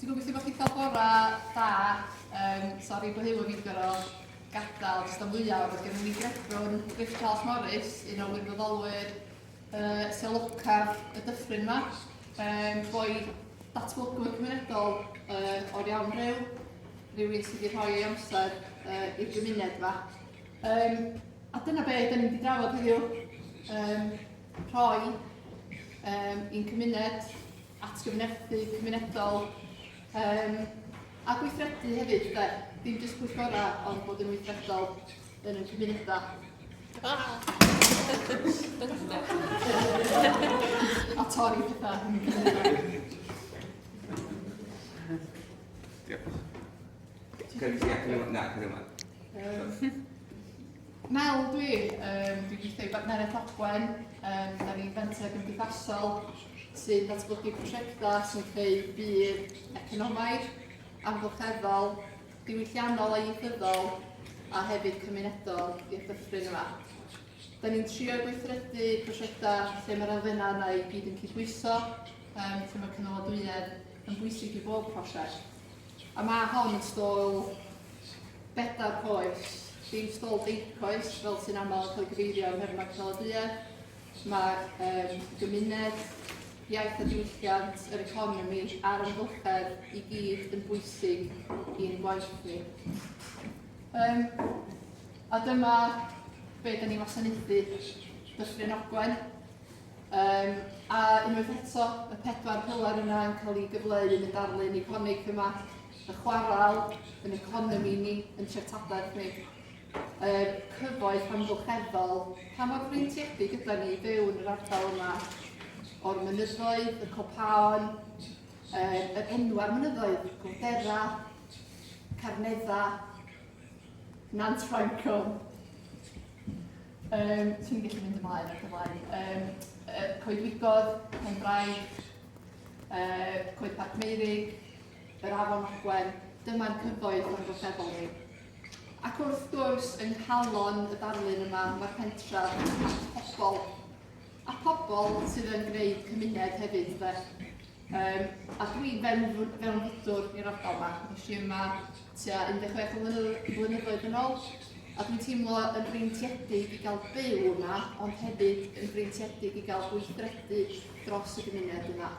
Dwi'n gobeithio bod chi'n cael bora da. Sori bod Huw fi'n gorau gadael jyst am fwyaf, oedd gen i grefrwn Griff Charles Morris, un o wirfoddolwyr selwcaf y Dyffryn yma. Boi datblygwr cymunedol o'r iawn rhywun sydd wedi rhoi ei amser i'r gymuned yma. A dyna be, da ni wedi drafod heddiw. Rhoi i'n cymuned, atgyfnerthu cymunedol, a gweithredu hefyd, dim jyst pwyllgora, ond bod yn weithredol yn y cymunedau. A torri pethau yn y cymunedau. Mel dwi'n gweithio i Partneriaeth Ogwen, da ni'n menter gymdeithasol sy'n datblygu prosiectau sy'n creu byd economaidd, amgylcheddol, diwylliannol a ieithyddol a hefyd cymunedol i'r Dyffryn yma. Da ni'n trio gweithredu prosiectau lle mae'r elfennau yna i gyd yn cydbwyso, lle mae cynaladwyedd yn bwysig i bob prosiect. A mae hon yn stôl 4 coes, dim stôl 8 coes fel sy'n aml yn cael ei gyfeirio am herma cynaladwyedd. Mae gymuned, iaith a diwylliant, yr economi a'r amgylchedd i gyd yn bwysig i'n gwaith ni. A dyma be da ni'n wasanaethu Dyffryn Ogwen. A unwaith eto, y 4 pilar yna yn cael ei gyfleu yn y darlun iconig yma, y chwaral, yn economi ni, yn treftadaeth ni. Cyfoeth amgylcheddol, pa mor freintiedig gyda ni fyw yn yr ardal yma o'r mynyddoedd, y copaon, yr enwau'r mynyddoedd, Gwdera, Carnedda, Nant Francon. Ti'n gallu mynd ymlaen ac ymlaen. Coedwigodd, Penbraeth, Coed Parc Meurig, yr Afon Ogwen, dyma'r cyfoeth amgylcheddol ni. Ac wrth gwrs, yng nghalon y darlun yma, mae'r pentra a pobl sydd yn gwneud cymuned hefyd. A dwi'n fewnfudwr i'r ardal yma. Nes i yma tua 16 blynyddoedd yn ôl, a dwi'n teimlo yn freintiedig i gael byw yma, ond hefyd yn freintiedig i gael gweithredu dros y gymuned yma.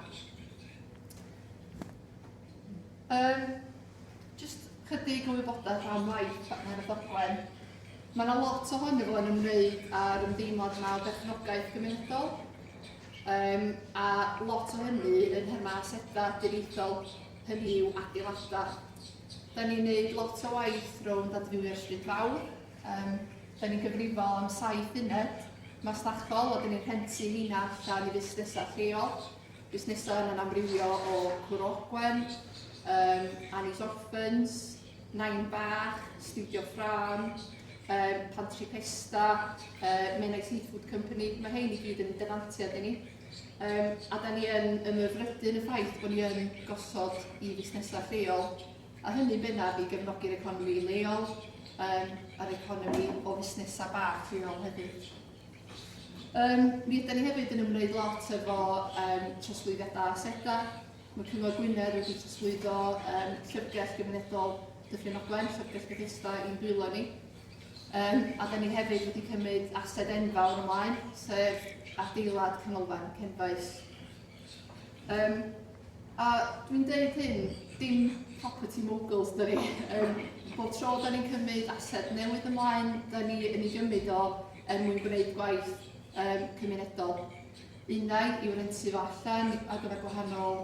Jyst chydig o wybodaeth am waith Partneriaeth Ogwen. Mae yna lot ohono fo yn ymwneud â'r ymdeimlad yma o berchnogaeth gymunedol, a lot o hynny yn herma asedau diraethol, hynny yw adeiladau. Da ni'n gwneud lot o waith rownd adfywio'r stryd fawr. Da ni'n gyfrifol am 7 uned masnachol, a da ni'n rhentu hynna allan i busnesau lleol. Busnesau yn amrywio o Cwr Ogwen, Annie's Orphans, Nain Bach, Studio Ffran, Pantri Pesta, Meleri Seafood Company. Mae hein i gyd yn denantiad i ni. A da ni yn ymwybrydu'n y ffaith bod ni yn gosod i busnesau lleol. A hynny'n bennaf i gefnogi'r economi leol, a'r economi o busnesau bach lleol hefyd. Mi ydyn ni hefyd yn ymwneud lot efo trosglwyddiadau asedau. Mae Cyngor Gwynedd wedi trosglwyddo llyfrgell gymunedol Dyffryn Ogwen, llyfrgell Bethesda i'n dwylo ni. A da ni hefyd wedi cymryd ased enfawr ymlaen, sef adeilad canolfan Cenfaes. A dwi'n dweud hyn, dim property moguls da ni. Bob tro da ni'n cymryd ased newydd ymlaen, da ni yn ei gymryd o mwyn gwneud gwaith cymunedol. Unau i'w rentu fo allan ar gyfer gwahanol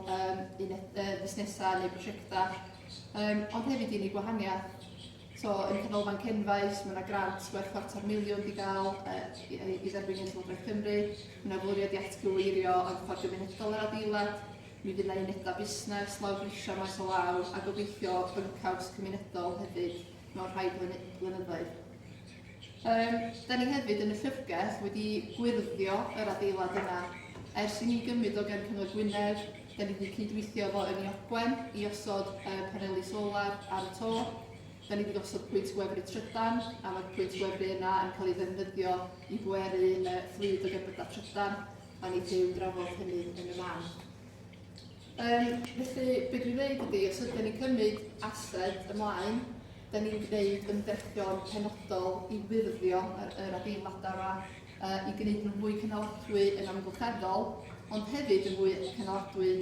busnesau neu prosiectau, ond hefyd i ni gwahaniaeth. So, yn canolfan Cenfaes, mae yna grant werth £250,000 wedi cael i dderbyn yn Llywodraeth Cymru. Mae yna fwriad i atgyweirio am ffordd gymunedol yr adeilad. Mi fydd yna unedau busnes, lawr grisia maes o law, a gobeithio byncaws cymunedol hefyd mewn rhai blynyddoedd. Da ni hefyd yn y llyfrgell wedi gwyrddio yr adeilad yna. Ers i ni gymryd o gan Cyngor Gwynedd, da ni wedi cydweithio fo yn ei Ogwen i osod paneli solar ar y to. Da ni wedi gosod pwynt gwefru trydan, a mae'r pwynt gwefru yna yn cael ei ddefnyddio i bweru fflyd o gerbydau trydan, a ni dyw drafod hynny yn y man. Felly, beth dwi'n dweud ydy, os ydym ni'n cymryd ased ymlaen, da ni'n gwneud ymdrechion penodol i wyrddio yr adeiladau yma, i gwneud nhw'n fwy cynaladwy yn amgylcheddol, ond hefyd yn fwy cynaladwy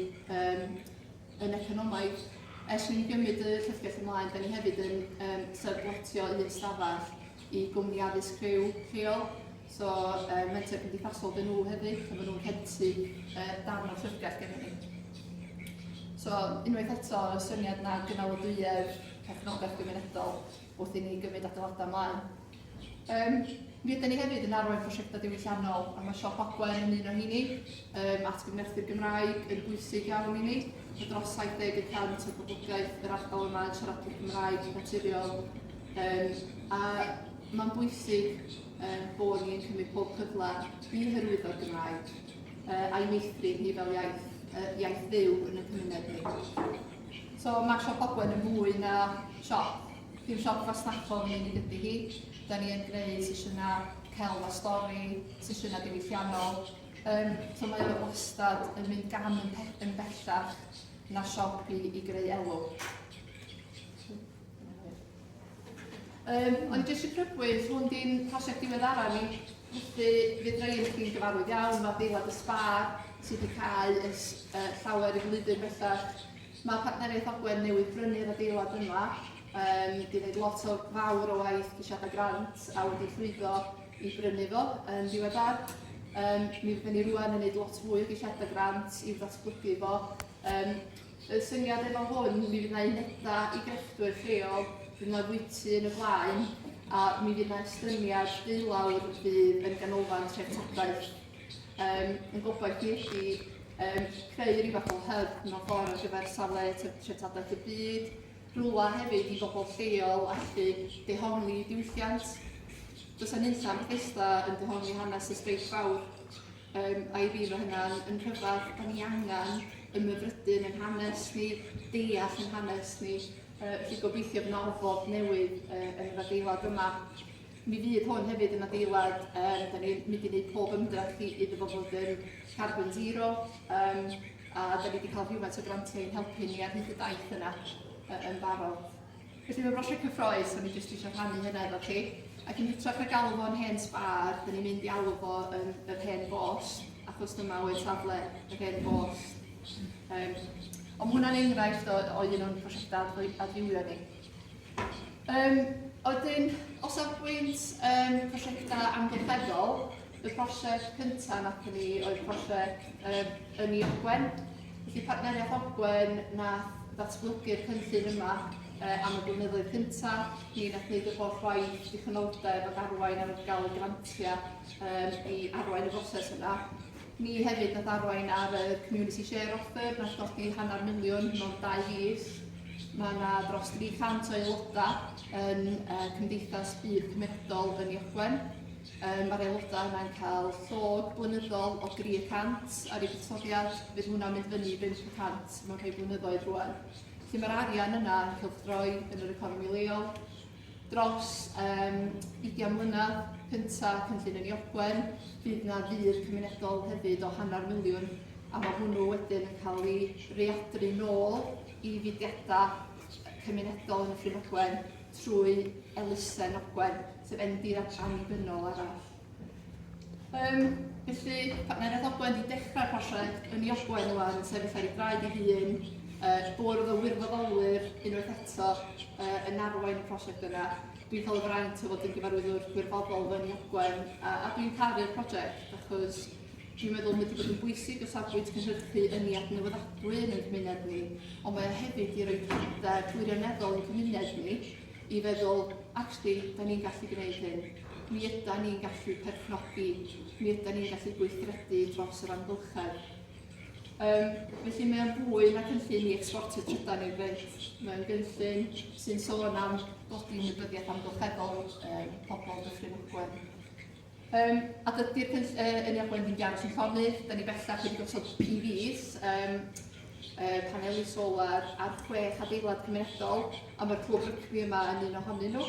yn economaidd. Ni'n gymryd y llyfrgell ymlaen, da ni hefyd yn sefydlotio un stafell i gwmni addysg lleol. So, menter gymdeithasol dyn nhw hefyd, a maen nhw'n hentu darn o'r llyfrgell gen ni. So, unwaith eto, y syniad na gynaladwyedd perchnogaeth gymunedol wrth i ni gymryd adeiladau ymlaen. Mi ydyn ni hefyd yn arwain prosiectau diwylliannol, a mae Siop Ogwen yn un o hynny, atgyfnerthu'r Gymraeg yn bwysig iawn i ni. Mae dros 70% o boblogaeth yr ardal yma yn siaradwyr Gymraeg yn naturiol. A mae'n bwysig bod ni'n cymryd pob cyfle i hyrwyddo'r Gymraeg a'i meithrin hi fel iaith dduw yn y cymuned ni. So mae Siop Ogwen yn fwy na siop. Dim siop fasnachol yn unig ydy hi. Da ni yn gwneud sesiynau celf a stori, sesiynau diwylliannol. So mae o wastad yn mynd gam yn bellach na siop i greu elw. Ond jyst i crybwyll, hwn di'n prosiect diweddara ni, felly fydd rhaid i chi'n gyfarwydd iawn, mae adeilad y sbar sydd wedi cael llawer i flwyddyn bellach. Mae Partneriaeth Ogwen newydd brynu'r adeilad yma, wedi gwneud lot o fawr o waith ceisiadau grant a wedi llwyddo i brynu fo yn diweddar. Mi fyddwn ni rwan yn gwneud lot fwy o ceisiadau grant i'w ddatblygu fo. Y syniad efo hwn, mi fydd yna unedau i grefftwyr lleol, fydd yna fwyty yn y blaen, a mi fydd yna estryniad ddeulawr fydd yn ganolfan treftadaeth. Yn gobaith ni ydy creu rhyw fath o hyb mewn ffordd ar gyfer safle treftadaeth y byd, rhywle hefyd i bobl lleol allu dehongli diwylliant. Does yna nunlla Bethesda yn dehongli hanes y streic fawr, a'i fi fo hynna yn rhyfedd, da ni angen ymyfrydu'n yn hanes ni, deall yn hanes ni, felly gobeithio fy ofod newydd yn yr adeilad yma. Mi fydd hwn hefyd yn adeilad, da ni'n mynd i wneud pob ymdrech iddo fo fod yn carbon zero, a da ni wedi cael rhywfaint o grantiau yn helpu ni ar hyd y daith yna yn barod. Felly mae brosiect cyffroes, o'n i jyst eisiau rhannu hynny efo chi. Ac yn hytrach na galw fo'n hen sbar, da ni'n mynd i alw fo yn yr hen bost, achos dyma oedd safle yr hen bost. Ond hwnna'n enghraifft o un o'n prosiectau adfywio ni. Oedden, o safbwynt prosiectau amgylcheddol, y prosiect cyntaf nath ni oedd prosiect yn i Ogwen. Felly Partneriaeth Ogwen nath ddatblygu'r cynllun yma am y blynyddoedd cyntaf. Ni nath wneud y holl waith economaidd ac arwain ar gael y grantiau i arwain y broses yna. Ni hefyd nath arwain ar y Community Share Offer, nath godi £500,000 mewn 2 fis. Mae yna dros 300 o aelodau yn Cymdeithas Byd Cymunedol yn i Ogwen. Mae'r aelodau yna'n cael llog blynyddol o 300 ar ei buddsoddiad, fydd hwnna'n mynd fyny 500 mewn rhai blynyddoedd rwan. Felly mae'r arian yna yn cylchdroi yn yr economi leol. Dros 20 mlynedd cyntaf cynllun yn i Ogwen, fydd yna fydd cymunedol hefyd o £500,000, a mae hwnnw wedyn yn cael ei readru nôl i fudiadau cymunedol yn y Dyffryn Ogwen trwy elusen Ogwen, sef endir annibynnol arall. Felly, Partneriaeth Ogwen wedi dechrau'r prosiect yn i Ogwen ywan, sefyll ar ei draed ei hun, bwrdd o wirfoddolwyr unwaith eto yn arwain y prosiect yna. Dwi'n cael y fraint o fod yn gyfarwyddwr gwirfoddol yn i Ogwen, a dwi'n caru'r prosiect achos dwi'n meddwl mae wedi bod yn bwysig o safbwynt cynhyrchu yn ei adnewyddadwy yn y cymuned ni, ond mae hefyd i roi pryder gwirioneddol i'n cymuned ni i feddwl, actually, da ni'n gallu gwneud hyn. Mi yda ni'n gallu perchnogi, mi yda ni'n gallu gweithredu dros yr amgylchedd. Felly mae'n fwy na cynllun i exportio trydan i'r beth. Mae'n gynllun sy'n sôn am godi ymwybyddiaeth amgylcheddol pobl Dyffryn Ogwen. A dydy'r yn Ogwen ddim aros yn llonydd, da ni bellach wedi gosod PVs, paneli solar ar 6 adeilad cymunedol, a mae'r clwb rygbi yma yn un ohonyn nhw.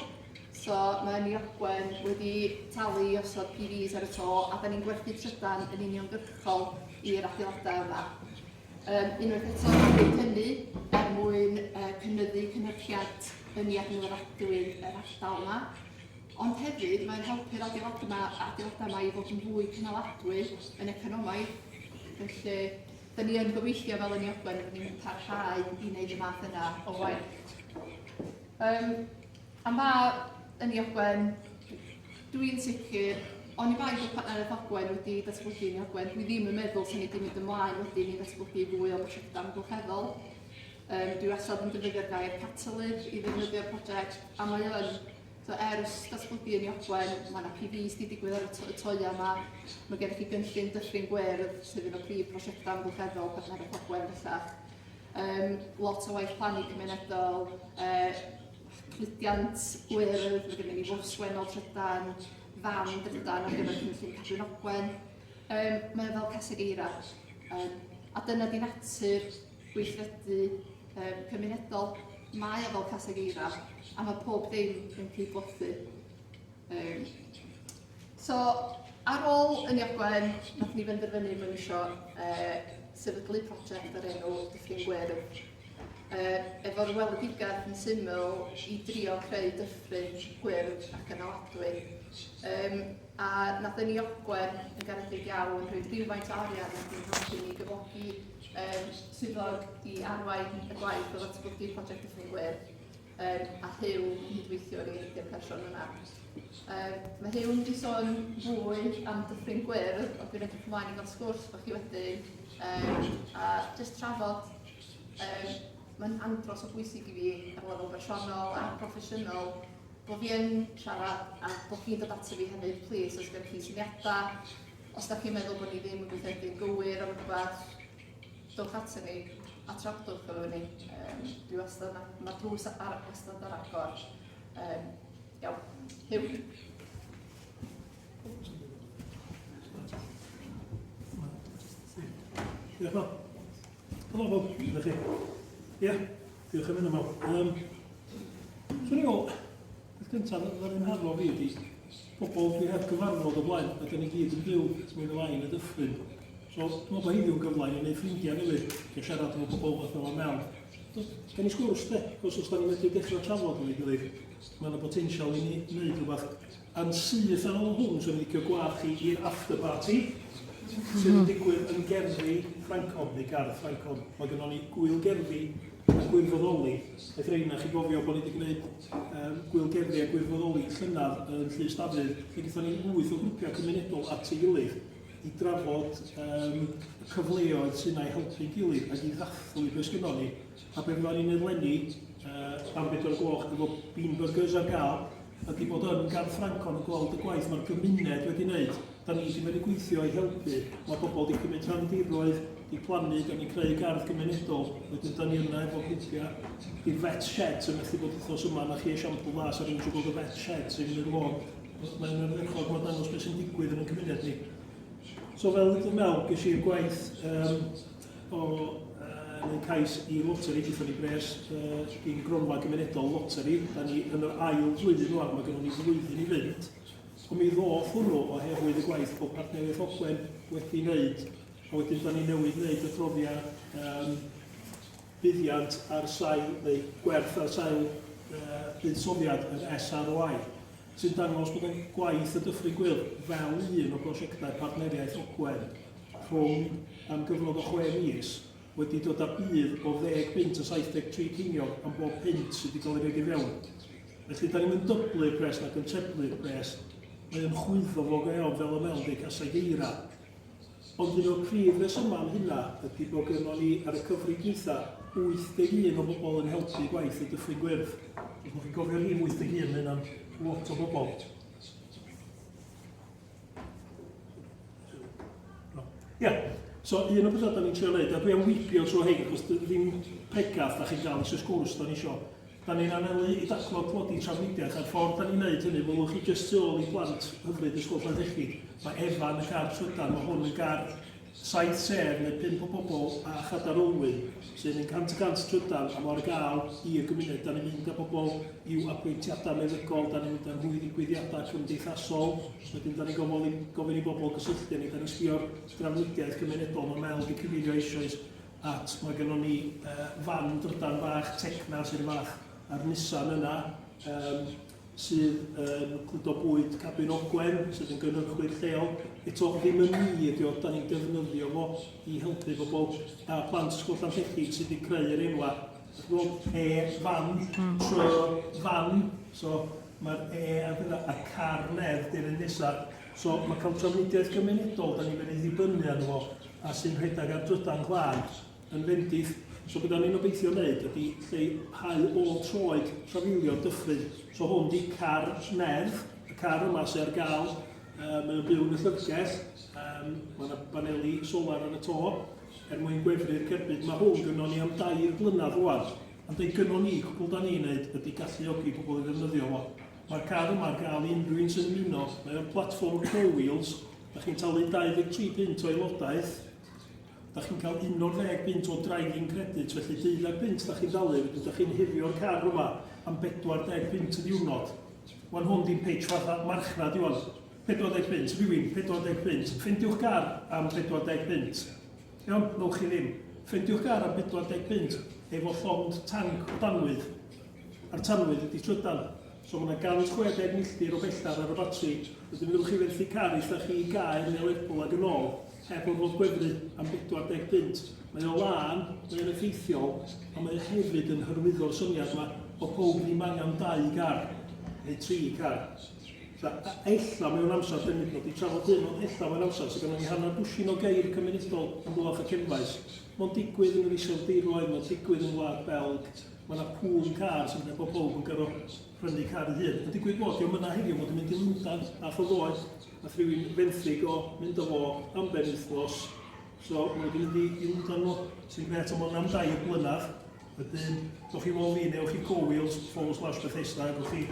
So mae yn Ogwen wedi talu osod PVs ar y to, a da ni'n gwerthu trydan yn uniongyrchol i'r adeiladau yma. Unwaith eto, nid hynny mwyn cynyddu cynhyrchiad yn ei adnwyradwy yr ardal yma. Ond hefyd, mae'n helpu'r adeiladau yma i fod yn fwy cynaladwy yn economaidd. Felly, da ni yn gobeithio fel yn ei Ogwen, da ni'n parhau i wneud y math yna o waith. A mae yn ei Ogwen, dwi'n sicr, ond i bai bod Partneriaeth Ogwen wedi datblygu yn ei Ogwen, dwi ddim yn meddwl sy'n ni wedi mynd ymlaen wedyn i datblygu fwy o brosiectau amgylcheddol. Dwi wastad yn defnyddio'r gair catalydd i ddefnyddio'r prosiect, a mae yn, ers datblygu yn ei Ogwen, mae yna PVs wedi digwydd ar y toia yma. Mae gennych chi gynllun Dyffryn Ogwen, sydd yn o prif prosiectau amgylcheddol Partneriaeth Ogwen bellach. Lot o waith plannu cymunedol, cludiant gwyrdd, mae gennym ni fwrswennol trydan, fan drydan ar gyfer cynllun Dyffryn Ogwen. Mae fel caseg eira. A dyna di natur gweithredu cymunedol. Mae fel caseg eira, a mae pob dim yn cydblythu. Ar ôl yn ei Ogwen, nath ni benderfynu mewn eisiau sefydlu prosiect ar enw Dyffryn Gwyrdd. Efo'r weledigaeth yn syml i drio creu Dyffryn Gwyrdd ac yn aladwy. A nath yn ei Ogwen yn garedig iawn rhoi rhywfaint o arian ac yn helpu ni gyflogi swyddog i arwain y gwaith o ddatblygu prosiect Dyffryn Gwyrdd. A Huw yn gweithio i'r person yna. Mae Huw wedi sôn fwy am Dyffryn Gwyrdd, ond dwi'n edrych ymlaen i gael sgwrs bod chi wedyn. A jyst trafod, mae'n andros o bwysig i fi ar lefel bersonol a proffesiynol bod fi yn siarad a bod fi'n dod ato fi hefyd, plis, os gennych chi syniadau. Os da chi'n meddwl bod ni ddim yn gweithredu'n gywir am rhywbeth, dowch ato ni a trafodwch efo ni. Dwi wastad, mae drws wastad ar agor. Iawn, Huw. Diolch yn fawr. Helo bob, ydych chi? Ie, diolch yn mynd yma. Swn i'n gwybod, beth gyntaf, yr un hadlo fi ydi, pobl dwi heb gyfarfod o blaen, a dyn ni gyd yn byw mwy o lain y Dyffryn. So, dwi'n meddwl bod hynny'n gyflaen i wneud ffrindiau newydd, i siarad efo pobl fath fel mewn. Gen i sgwrs, os da ni'n medru dechrau trafod yn ei gilydd, mae yna potensial i ni wneud rhywbeth. A'n syth ar ôl hwn, so ni'n licio gwaith chi i'r after party, sydd yn digwydd yn gerddi Ffrancon, neu gardd Ffrancon. Mae gennym ni gwyl gerddi a gwirfoddoli. Eith reina chi gofio bod ni wedi gwneud gwyl gerddi a gwirfoddoli llynedd yn Llys Dafydd. Fe gyda ni 8 o grwpiau cymunedol at ei gilydd i drafod cyfleoedd sy'n ei helpu'n gilydd ac i ddathlu beth sgynnon ni. A be fydda ni'n edlenni am 4 o'r gloch efo bean burgers ar gael, ydy bod yn gardd Ffrancon yn gweld y gwaith mae'r gymuned wedi wneud. Da ni wedi wedi gweithio i helpu. Mae pobl wedi cymryd rhandiroedd, wedi plannu, da ni'n creu gardd gymunedol. Wedyn da ni yna efo grwpiau i'r vet shed sy'n methu bod wythnos yma na chi esiampl dda sy'n rhywun sy'n gweld y vet shed sy'n mynd i'r lôn. Mae'n ymwyrchod mae'n dangos beth sy'n digwydd yn y cymuned ni. So fel ydyn mewn, ges i'r gwaith neu cais i loteri, gyda ni bres i'n gronfa gymunedol loteri. Da ni yn yr ail flwyddyn rwan, mae gennym ni flwyddyn i fynd. Ond mi ddoth hwnnw oherwydd y gwaith bod Partneriaeth Ogwen wedi wneud, a wedyn da ni newid wneud y throddiad buddiant ar sail, neu gwerth ar sail buddsoddiad yn SROI, sy'n dangos bod yn gwaith y Dyffryn Gwyrdd fel un o brosiectau Partneriaeth Ogwen rhwng am gyfnod o 6 mis wedi dod â bydd o 10 pint a 73 ceiniog am bob pint sydd wedi cael ei roed i fewn. Felly, da ni'n dyblu'r pres nac yn treblu'r pres. Mae yn chwyddo fo gael fel y mewn dweud casau geira. Ond un o'r prif resymau am hynna ydy bod gynnon ni ar y cyfrig eitha 81 o bobl yn helpu gwaith y Dyffryn Gwyrdd. Os ydych chi'n gofio ni 81, mae yna'n lot o bobl. Ie, so un o bethau da ni'n trio wneud, a dwi am wipio trwy hyn, achos ddim pregath da chi'n gael eisiau sgwrs da ni isio. Da ni'n anelu i daclo clodi trafnidiaeth a'r ffordd da ni'n neud hynny, mwylwch chi jyst tu ôl i blant hyfryd ysgol Llanddechid. Mae Efan y gar trydan, mae hwn yn gar 7 sef neu 5 o bobl a Chadar Olwyn, sy'n yn 100 trydan a mae'r gael i'r gymuned. Da ni'n mynd â bobl i'w apwyntiadau meddygol, da ni'n mynd â hwydd i gweithio gymdeithasol, wedyn da ni'n gofyn i bobl gysylltu ni, da ni'n sbio'r drafnidiaeth gymunedol, mae mel wedi cyfeirio eisoes, at mae gennym ni fan drydan bach Tecna sy'n fach ar Nissan yna, sydd yn cludo bwyd Cabin Ogwen, sydd yn gynhyrchwyr lleol. Eto ddim yn ni ydi o, da ni'n defnyddio fo i helpu bobl a plant ysgol Llanllechig sydd wedi creu'r enwa. E-fan, fan, so mae'r a car nedd di'r un nesaf. So mae cael trafnidiaeth gymunedol, da ni'n mynd i ddibynnu arno fo, a sy'n rhedeg ar drydan glân yn fendith. So gyda ni'n obeithio wneud ydy lleihau o troed trafilio Dyffryn. So hwn di car nedd, y car yma sy'n ar gael, mae'n byw yn y llyfrgell, mae yna baneli solar ar y to, mwyn gwefru'r cerbyd. Mae hwn gynnon ni am 2 blynedd rwan. Ond ei gynnon ni, cwbl da ni'n neud, ydy galluogi pobl i ddefnyddio fo. Mae'r car yma ar gael unrhyw un sy'n ymuno. Mae'r platform Pro-Wheels, da chi'n talu 23 pint o aelodaeth, da chi'n cael 11 pint o driving credit, felly 12 pint da chi'n dalu, da chi'n hirio'r car yma am 40 pint y diwrnod. Wan hwn di'n page fatha marchnad i wan. 40 pint, rhywun, 40 pint. Ffendiwch gar am 40 pint. Iawn, nowch chi ddim. Ffendiwch gar am 40 pint efo llond tanc o danwydd. A'r tanwydd ydy trydan. So mae yna 160 milltir o belltar ar y batri. Ydyn nhw'n chi werthu car eitha chi gael neu Lerpwl ag yn ôl, heb o'r fod gwefru am 40 pint. Mae o lan, mae o'n effeithiol, a mae o hefyd yn hyrwyddo'r syniad yma o pob ddim angen 2 gar, neu 3 car. Ella mewn amser, dyn ni'n dod i trafod hyn, ond ella mewn amser, sydd gynnu ni hanner bwysyn o geir cymunedol yn blwch y cefnfaes. Mae'n digwydd yn yr Iseldiroedd, mae'n digwydd yn Wlad Belg, mae yna pŵl car sy'n gwneud bod pob yn gyro prynu car i hyn. Mae'n digwydd bod, diolch yna heddiw bod yn mynd i Lundan a Chofoed, a rhywun fenthyg o mynd o fo am ben wythnos. So mae wedi mynd i Lundan nhw, sy'n gret am ond am 2 blynedd. Wedyn, dowch chi môl fi, newch chi co-wheels, /Bethesda, dowch chi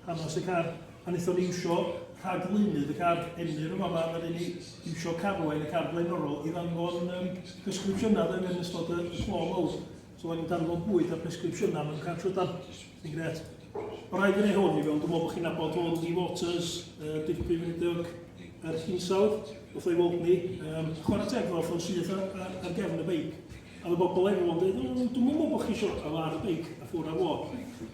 hanes y car. A wnaethon ni iwsio rhaglunydd y car emyr yma, mae'n ni iwsio carwain y car blaenorol i ddangos presgripsiynau yn ystod y clo mawr. So mae'n danfon bwyd a presgripsiynau mewn car trydan. Sy'n gret. O rhaid i neu hwn i fewn, dwi'n meddwl bod chi'n nabod hwn i Waters, Dyffryn Ogwen, yr hinsawdd, wrth ei weld ni. Chwarae teg fel o'n syth ar gefn y beic. A y bobl efo yn dweud, dwi'n meddwl bod chi eisiau ar y beic a ffwr a fo.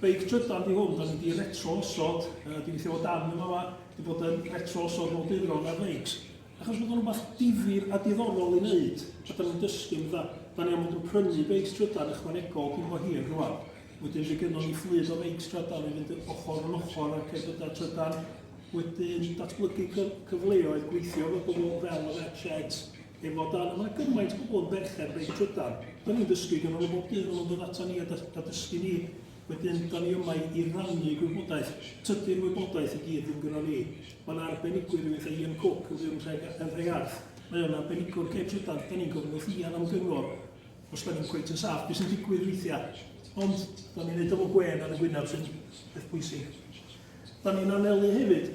Beic trydan di hwn, da ni di retro osod, di weithio o dan yma, di bod yn retro osod mewn dydron ar beics. Achos bod yn rhywbeth difyr a diddorol i wneud, a da ni'n dysgu da ni am fod yn prynu beics trydan ychwanegol dwi'n fo hir rwan. Wedyn fi gynnon ni fflyd o beics trydan, i fynd ochr yn ochr ar cerbydau trydan. Wedyn datblygu cyfleoedd gweithio efo bobl fel y vet sheds, efo dan, a mae gymaint bobl yn bercher beic trydan. Da ni'n dysgu gynnon nhw bob dydd yn dod ata ni a dysgu ni. Wedyn, da ni yma i rannu gwybodaeth. Tydi'r wybodaeth i gyd yn gynnon ni. Mae'n arbenigwyr i weithio Ian Cook yn fyw yn Rhearth. Mae yna arbenigwr Cape Trydan, da ni'n gofyn wrth Ian am gyngor. Os da ni'n cweit yn saff, beth sy'n digwydd weithiau. Ond, da ni'n neud efo gwen ar y gwynaf sy'n beth bwysig. Da ni'n anelu hefyd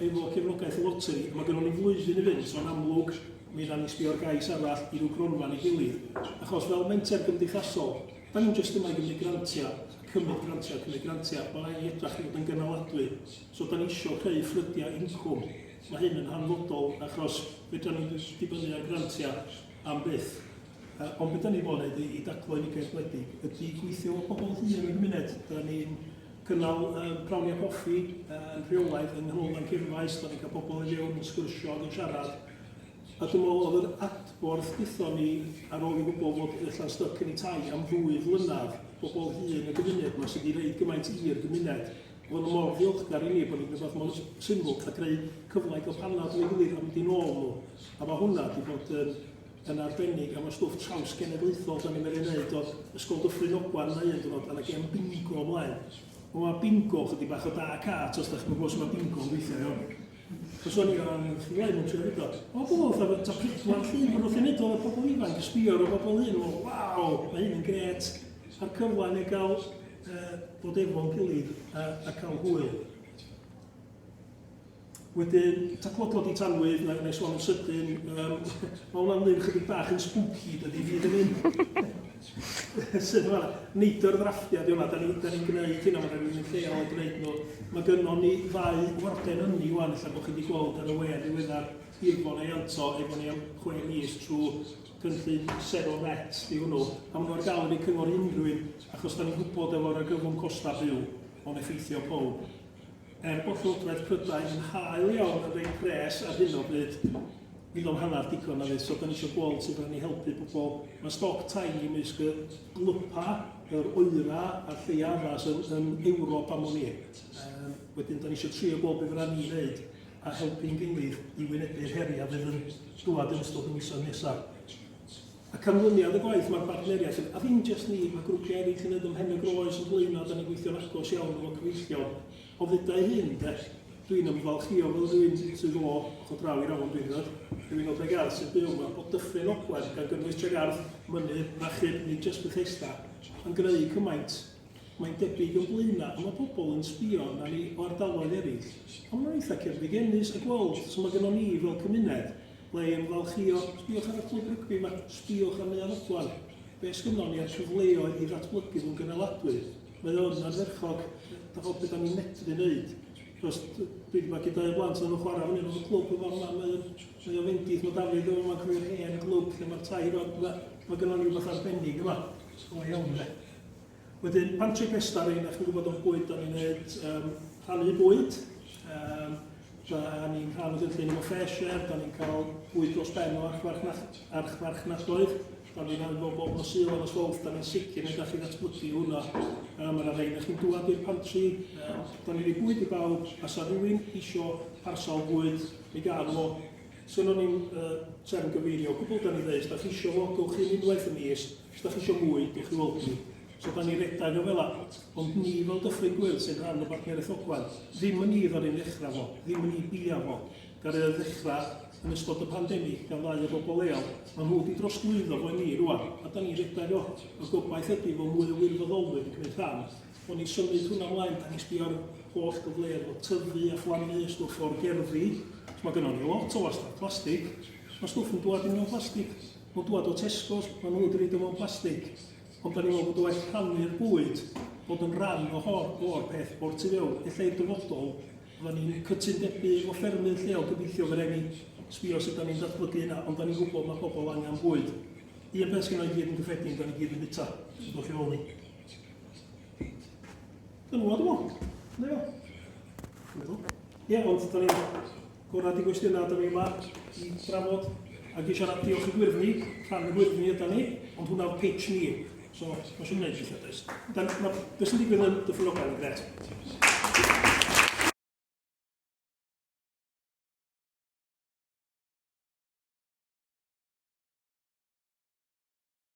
efo cefnogaeth y loteri. Mae gynnon ni flwyddyn i fynd, so'n amlwg mi ran ni sbio'r gais arall i rhyw gronfan i gilydd. Achos fel menter gymdeithasol, da ni'n jyst yma i gymryd grantia. Cymryd grantia, mae'n edrach i fod yn gynaladwy. So, da ni eisiau creu ffrydiau incwm. Mae hyn yn hanfodol, achos fedra ni'n dibynnu ar grantia am byth. Ond beth da ni bod wneud i daclo unigedd gwledig, ydy gweithio o bobl hyn yn y gymuned. Da ni'n cynnal prawniau coffi yn rheolaidd yng Nghlwyd yn Cyrfaes, da ni'n cael bobl yn fewn yn sgwrsio ac yn siarad. A dwi'n meddwl oedd yr adborth gyda ni ar ôl i gwybod fod allan styc yn ei tai am 2 flynedd, bobl hyn y gymuned yma sydd wedi gwneud gymaint i'r gymuned. Oedd yn mor ddiolchgar i ni bod ni'n gwybod mor syml a greu cyfle o panad o'i gilydd am mynd i nôl nhw. A mae hwnna wedi bod yn arbennig am y stwff traws genedlaethol da ni'n mynd i wneud o'r ysgol Dyffryn Ogwen na un dynod, a na gen bingo ymlaen. Mae bingo chydig bach o da cat os da chi'n gwybod sy'n mae bingo yn gweithio iawn. Os o'n i o'n llwy'n mynd trwy'r edo. O bwyd, ta pedwar llun bod wrth i neud o'r bobl ifanc, sbio o'r bobl hyn, waw, mae hyn yn gret. A'r cyfle ni gael bod efo'n gilydd a cael hwyl. Wedyn, ta clodlod i tanwydd, neu sôn yn sydyn, mae hwnna'n lun chydig bach yn spooky, dydy fi ddim yn sydd yma, nid o'r ddraffiad yma, da ni'n gwneud hynna, mae'n rhywun lleol yn gwneud nhw. Mae gynnon ni ddau warden ynni wan, lle bod chi wedi gweld ar y we ddiweddar Ifon ei anto, efo ni am 6 mis trwy cynllun Zero Net, di hwnnw. A maen nhw ar gael i cyngor unrhyw, achos da ni'n gwybod efo'r argyfwng costa byw, o'n effeithio pob. Bod Llywodraeth Prydain yn hael iawn yn rhaid pres ar hyn o bryd, fi'n hanner digon na fydd, so da ni eisiau gweld sydd yn ei helpu pobl. Mae stoc tai i mysg y glwpa, yr oera a'r lleia arall yn Ewrop am o'n i. Wedyn, da ni eisiau trio gweld beth fydd ni wneud a helpu'n gilydd i wynebu'r heriau fydd yn dwad yn ystod y misoedd nesaf. A canlyniad y gwaith mae'r partneriaeth, a ddim jyst ni, mae grwpiau eraill yn edrych ymhen y groes yn blino, da ni'n gweithio'n agos iawn efo cyfeillio. O ddydau hyn, dwi'n ymfalchio fel rhywun sydd o draw i'r awn dwi'n dweud. Rhywun o Tregarth sy'n byw yma, bod Dyffryn Ogwen gan gynnwys Tregarth, Mynydd, Rachyd, nid jyst Bethesda, yn greu cymaint. Mae'n debyg yn blina, a mae pobl yn sbio na ni o ardaloedd eraill. A mae'n eitha cerfigenus a gweld, so mae gennym ni fel cymuned, ble ymfalchio, sbiwch ar y clwb rygbi yma, sbiwch ar Meleri Ogwen. Be sgynnon ni ar cyfleoedd i ddatblygu nhw'n gynaladwy. Mae o'n ardderchog, da fod beth ni'n medru wneud. Os dwi wedi gyda i blant yn chwarae fan hyn o'r clwb yma, mae o fendith, mae Dafydd yma, mae'n cyfeirio hen glwb lle mae'r tair mae gennym ni rhywbeth arbennig yma. O iawn de. Wedyn, Pantri Pestar ein, chi'n gwybod o'n bwyd, da ni'n gwneud rhannu bwyd. Da ni'n rhan o ddynllun efo ffresher, da ni'n cael bwyd dros ben o archfarchnadoedd. Da ni'n rhan o bob o syl o'n ysgolf, da ni'n sicr yn gallu ddatblygu hwnna. Mae'n rhaid na chi'n dŵad i'r pantri, da ni'n ei bwyd i bawb, a sa rhywun isio parsal bwyd i gael o. Sgynnon ni'n term gyfeirio, gwbl da ni'n dweud, da chi isio fo, gowch chi'n unwaith y mis, os da chi isio mwy, gowch chi weld ni. So da ni'n redag o fel la, ond ni fel Dyffryn Gwyl sy'n rhan o Partneriaeth Ogwen, ddim yn ni ddod i'n ddechrau fo, ddim yn ni bia fo. Gael ei ddechrau yn ystod y pandemig gan ddau o bobl leol, mae nhw wedi drosglwyddo fo ni rwan, a da ni'n redag o. Y gobaith ydy fo mwy o wirfoddolwyr yn gwneud rhan. O'n i'n symud hwnna ymlaen, da ni'n sbio ar holl gyfleoedd o tyfu a phlannu stwff o'r gerddi. Mae gennym ni lot o wastad plastig. Mae stwff yn dŵad i mewn plastig. Mae'n dŵad o Tesco's, mae nhw wedi rhaid o mewn plastig. Ond da ni'n meddwl bod o well rhannu'r bwyd, bod yn rhan o'r peth o'r tu fewn, efallai'r dyfodol, fydda ni'n cytundebu efo ffermydd lleol gobeithio fydd ni sbio sut da ni'n datblygu yna, ond da ni'n gwybod mae pobl angen bwyd. Un peth sy'n o'i gyd yn gyffredin, da ni'n gyd yn bita, sy'n dod i ôl ni. Dyna fo, dyna fo. Ie, ond da ni'n gorau di gwestiynau, da ni'n yma i drafod, ac i siarad diolch i gwirfni, rhan y gwirfni yda ni, ond hwnna'r pitch ni. So, mae sy'n gwneud eich ddys. Beth sy'n digwydd yn Dyffryn Ogwen yn gret?